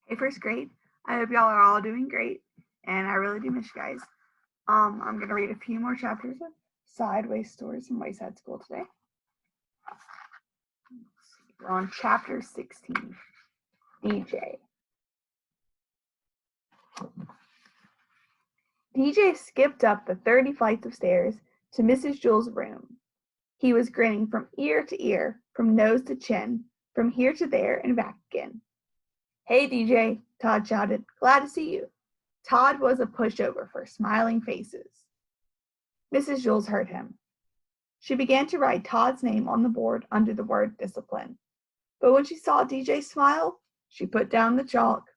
Hey, first grade. I hope y'all are all doing great, and I really do miss you guys. I'm gonna read a few more chapters of Sideways Stories from Wayside School today. We're on chapter 16, DJ. DJ skipped up the 30 flights of stairs to Mrs. Jewls' room. He was grinning from ear to ear, from nose to chin, from here to there, and back again. "Hey, DJ," Todd shouted. "Glad to see you." Todd was a pushover for smiling faces. Mrs. Jewls heard him. She began to write Todd's name on the board under the word discipline. But when she saw DJ smile, she put down the chalk.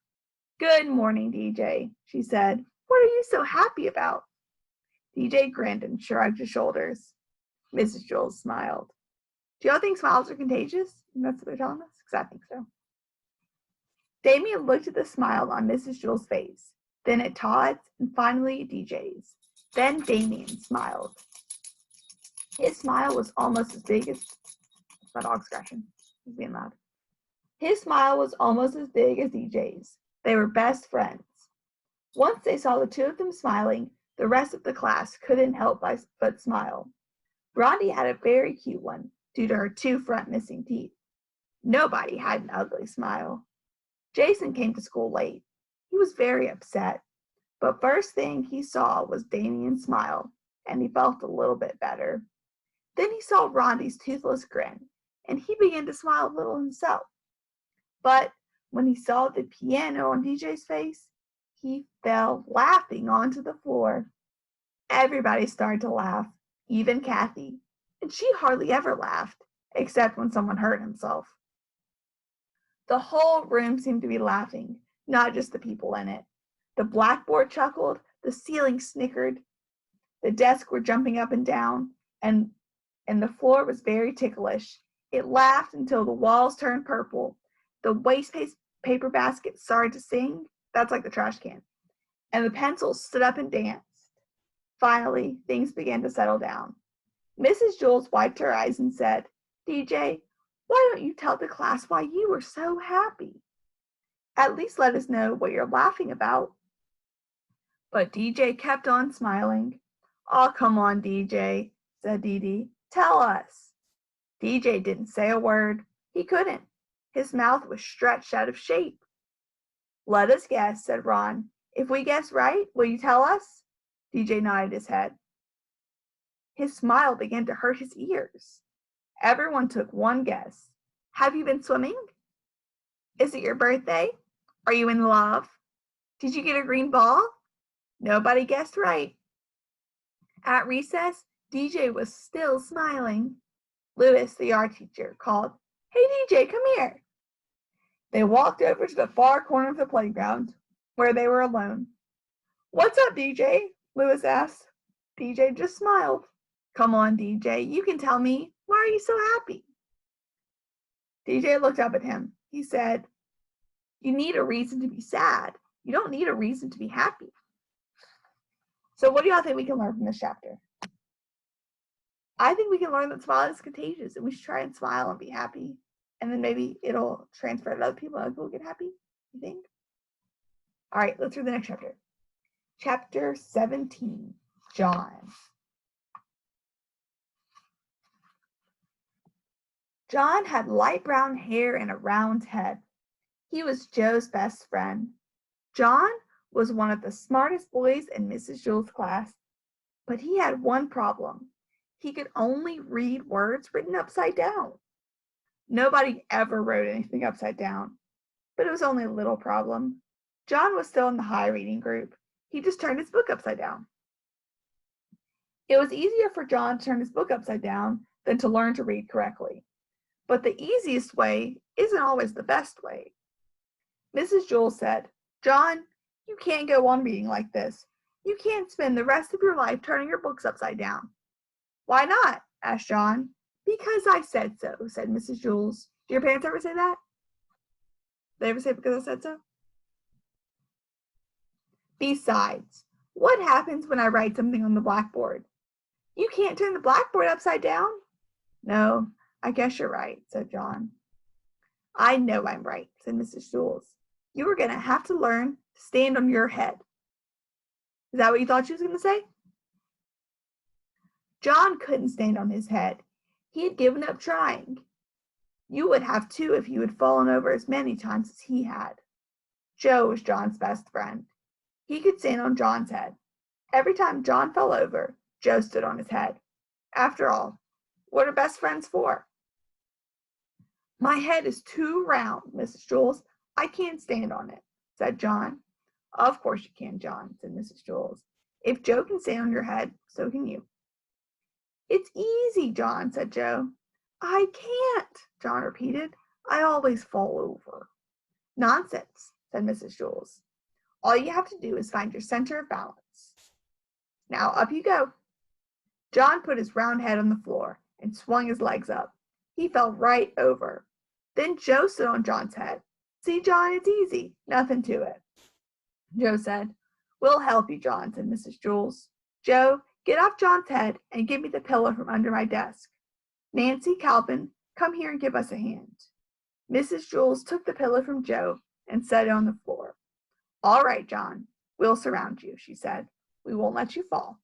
"Good morning, DJ," she said. "What are you so happy about?" DJ grinned and shrugged his shoulders. Mrs. Jewls smiled. Do y'all think smiles are contagious? And that's what they're telling us? Because I think so. Damien looked at the smile on Mrs. Jewls' face, then at Todd's, and finally at DJ's. Then Damien smiled. His smile was almost as big as my dog scratching. He's being loud. His smile was almost as big as DJ's. They were best friends. Once they saw the two of them smiling, the rest of the class couldn't help but smile. Rondi had a very cute one due to her two front missing teeth. Nobody had an ugly smile. Jason came to school late. He was very upset, but first thing he saw was Damien's smile, and he felt a little bit better. Then he saw Rondi's toothless grin, and he began to smile a little himself. But when he saw the piano on DJ's face, he fell laughing onto the floor. Everybody started to laugh, even Kathy, and she hardly ever laughed, except when someone hurt himself. The whole room seemed to be laughing, not just the people in it. The blackboard chuckled, the ceiling snickered, the desks were jumping up and down, and the floor was very ticklish. It laughed until the walls turned purple. The waste paper basket started to sing. That's like the trash can. And the pencils stood up and danced. Finally, things began to settle down. Mrs. Jewls wiped her eyes and said, "DJ, why don't you tell the class why you were so happy? At least let us know what you're laughing about." But DJ kept on smiling. "Oh, come on, DJ," said Dee Dee. "Tell us." DJ didn't say a word. He couldn't. His mouth was stretched out of shape. "Let us guess," said Ron. "If we guess right, will you tell us?" DJ nodded his head. His smile began to hurt his ears. Everyone took one guess. "Have you been swimming? Is it your birthday? Are you in love? Did you get a green ball?" Nobody guessed right. At recess, DJ was still smiling. Lewis, the art teacher, called, "Hey, DJ, come here." They walked over to the far corner of the playground, where they were alone. "What's up, DJ?" Lewis asked. DJ just smiled. "Come on, DJ, you can tell me. Why are you so happy?" DJ looked up at him. He said, "You need a reason to be sad. You don't need a reason to be happy." So what do y'all think we can learn from this chapter? I think we can learn that smiling is contagious, and we should try and smile and be happy. And then maybe it'll transfer to other people and other people get happy. You think? All right, let's read the next chapter. Chapter 17, John. John had light brown hair and a round head. He was Joe's best friend. John was one of the smartest boys in Mrs. Jewls' class, but he had one problem. He could only read words written upside down. Nobody ever wrote anything upside down, but it was only a little problem. John was still in the high reading group. He just turned his book upside down. It was easier for John to turn his book upside down than to learn to read correctly. But the easiest way isn't always the best way. Mrs. Jewls said, "John, you can't go on reading like this. You can't spend the rest of your life turning your books upside down." "Why not?" asked John. "Because I said so," said Mrs. Jewls. Do your parents ever say that? They ever say "because I said so"? Besides, what happens when I write something on the blackboard? You can't turn the blackboard upside down. "No, I guess you're right," said John. "I know I'm right," said Mrs. Jewls. You were going to have to learn to stand on your head. Is that what you thought she was going to say? John couldn't stand on his head. He had given up trying. You would have too if you had fallen over as many times as he had. Joe was John's best friend. He could stand on John's head. Every time John fell over, Joe stood on his head. After all, what are best friends for? My head is too round, Mrs. Jules. I can't stand on it, said John. Of course you can, John, said Mrs. Jules. If Joe can stand on your head, so can you. It's easy, John, said Joe. I can't, John repeated. I always fall over. Nonsense, said Mrs. Jules. All you have to do is find your center of balance. Now up you go. John put his round head on the floor and swung his legs up. He fell right over. Then Joe stood on John's head. See, John, it's easy. Nothing to it. Joe said. We'll help you, John, said Mrs. Jules. Joe, get off John's head and give me the pillow from under my desk. Nancy, Calvin, come here and give us a hand. Mrs. Jules took the pillow from Joe and set it on the floor. All right, John, we'll surround you, she said. We won't let you fall.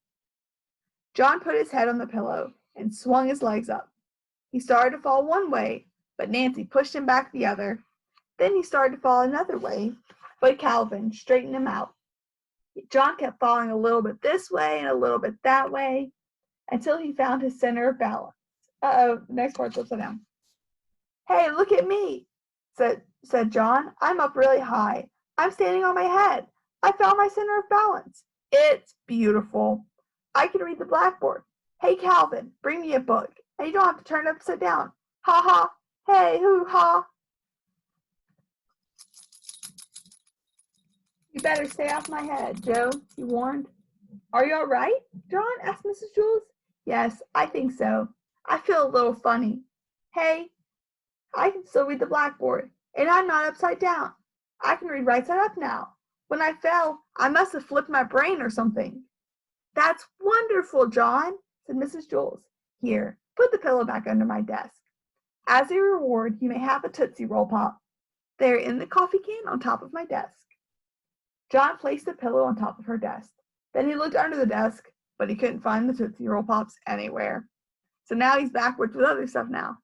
John put his head on the pillow and swung his legs up. He started to fall one way, but Nancy pushed him back the other. Then he started to fall another way, but Calvin straightened him out. John kept falling a little bit this way and a little bit that way until he found his center of balance. The next part's upside down. Hey, look at me, said John. I'm up really high. I'm standing on my head. I found my center of balance. It's beautiful. I can read the blackboard. Hey, Calvin, bring me a book, and you don't have to turn it upside down. Ha ha. Hey, hoo ha. You better stay off my head, Joe, he warned. Are you all right, John? Asked Mrs. Jules. Yes, I think so. I feel a little funny. Hey, I can still read the blackboard, and I'm not upside down. I can read right side up now. When I fell, I must have flipped my brain or something. That's wonderful, John, said Mrs. Jules. Here, put the pillow back under my desk. As a reward, you may have a Tootsie Roll Pop. They're in the coffee can on top of my desk. John placed the pillow on top of her desk. Then he looked under the desk, but he couldn't find the Tootsie Roll Pops anywhere. So now he's backwards with other stuff now.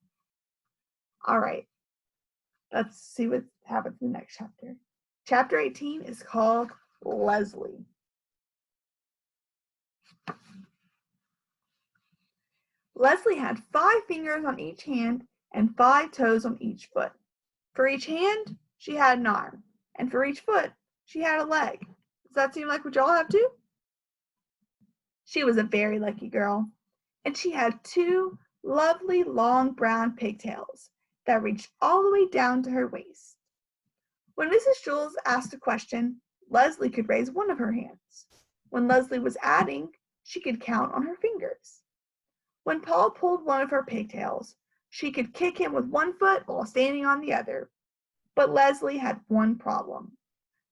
All right, let's see what happens in the next chapter. Chapter 18 is called Leslie. Leslie had 5 fingers on each hand and 5 toes on each foot. For each hand, she had an arm, and for each foot, she had a leg. Does that seem like what y'all have too? She was a very lucky girl, and she had 2 lovely long brown pigtails that reached all the way down to her waist. When Mrs. Jules asked a question, Leslie could raise one of her hands. When Leslie was adding, she could count on her fingers. When Paul pulled one of her pigtails, she could kick him with one foot while standing on the other. But Leslie had one problem.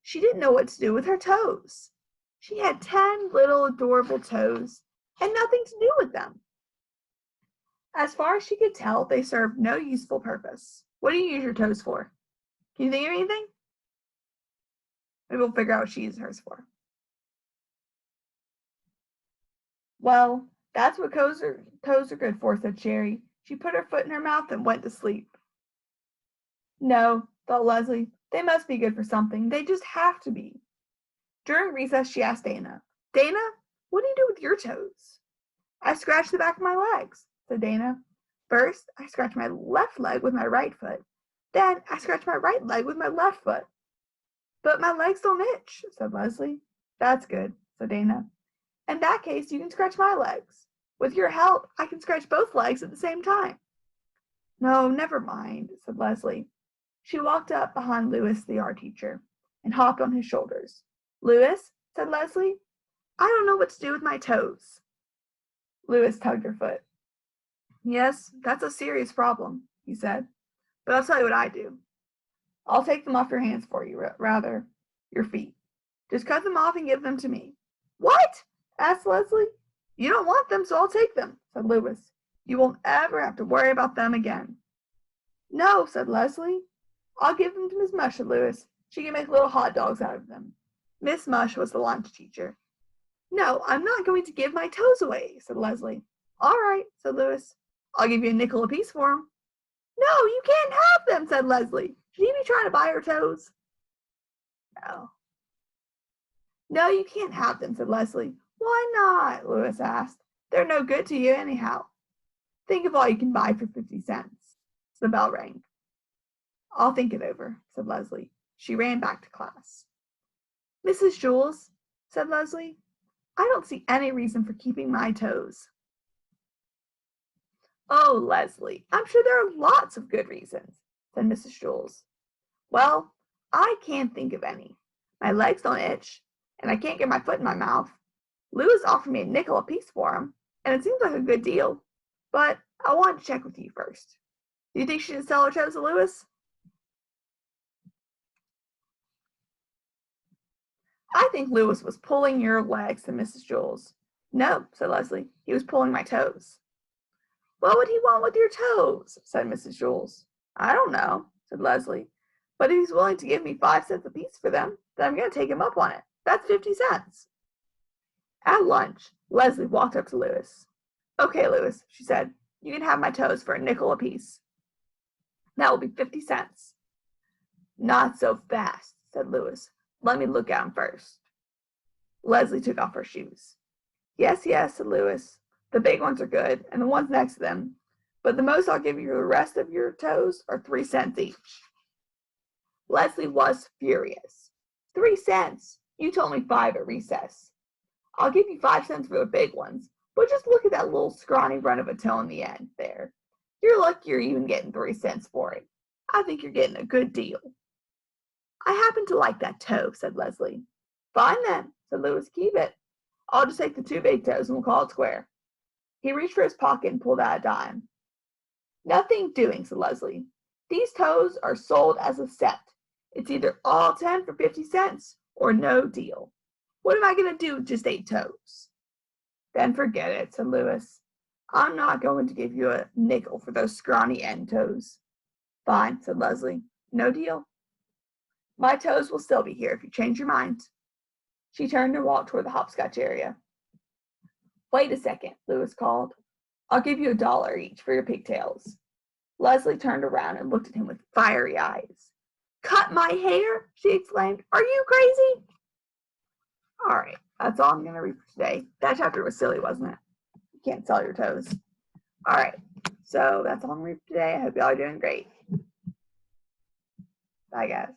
She didn't know what to do with her toes. She had 10 little adorable toes and nothing to do with them. As far as she could tell, they served no useful purpose. What do you use your toes for? Can you think of anything? Maybe we'll figure out what she uses hers for. Well, that's what toes are good for, said Sherry. She put her foot in her mouth and went to sleep. No, thought Leslie, they must be good for something. They just have to be. During recess, she asked Dana, Dana, what do you do with your toes? I scratch the back of my legs, said Dana. First, I scratch my left leg with my right foot. Then I scratch my right leg with my left foot. But my legs don't itch, said Leslie. That's good, said Dana. In that case, you can scratch my legs. With your help, I can scratch both legs at the same time. No, never mind, said Leslie. She walked up behind Louis, the art teacher, and hopped on his shoulders. Louis, said Leslie, I don't know what to do with my toes. Louis tugged her foot. Yes, that's a serious problem, he said. But I'll tell you what I do. I'll take them off your hands for you, rather, your feet. Just cut them off and give them to me. What? Asked Leslie. You don't want them, so I'll take them, said Louis. You won't ever have to worry about them again. No, said Leslie. I'll give them to Miss Mush, said Louis. She can make little hot dogs out of them. Miss Mush was the lunch teacher. No, I'm not going to give my toes away, said Leslie. All right, said Louis. I'll give you a nickel apiece for them. No, you can't have them, said Leslie. Should he be trying to buy her toes? No. No, you can't have them, said Leslie. Why not? Louis asked. They're no good to you anyhow. Think of all you can buy for 50 cents. The bell rang. I'll think it over, said Leslie. She ran back to class. Mrs. Jules, said Leslie, I don't see any reason for keeping my toes. Oh, Leslie, I'm sure there are lots of good reasons, said Mrs. Jules. Well, I can't think of any. My legs don't itch, and I can't get my foot in my mouth. Louis offered me a nickel apiece for them, and it seems like a good deal. But I wanted to check with you first. Do you think she should sell her toes to Louis? I think Louis was pulling your legs, said Mrs. Jules. No, said Leslie. He was pulling my toes. What would he want with your toes? Said Mrs. Jules. I don't know, said Leslie. But if he's willing to give me 5 cents apiece for them, then I'm going to take him up on it. That's 50 cents. At lunch, Leslie walked up to Louis. Okay, Louis, she said. You can have my toes for a nickel apiece. That will be 50 cents. Not so fast, said Louis. Let me look at 'em first. Leslie took off her shoes. Yes, yes, said Louis. The big ones are good, and the ones next to them. But the most I'll give you for the rest of your toes are 3 cents each. Leslie was furious. 3 cents? You told me 5 at recess. I'll give you 5 cents for the big ones, but just look at that little scrawny run of a toe in the end there. You're lucky you're even getting 3 cents for it. I think you're getting a good deal. I happen to like that toe, said Leslie. Fine then, said Louis. Keep it. I'll just take the 2 big toes and we'll call it square. He reached for his pocket and pulled out a dime. Nothing doing, said Leslie. These toes are sold as a set. It's either all 10 for 50 cents or no deal. What am I going to do with just 8 toes? Then forget it, said Louis. I'm not going to give you a nickel for those scrawny end toes. Fine, said Leslie. No deal. My toes will still be here if you change your mind. She turned and walked toward the hopscotch area. Wait a second, Louis called. I'll give you $1 each for your pigtails. Leslie turned around and looked at him with fiery eyes. Cut my hair? She exclaimed. Are you crazy? All right, that's all I'm going to read for today. That chapter was silly, wasn't it? You can't sell your toes. All right, so that's all I'm going to read for today. I hope y'all are doing great. Bye, guys.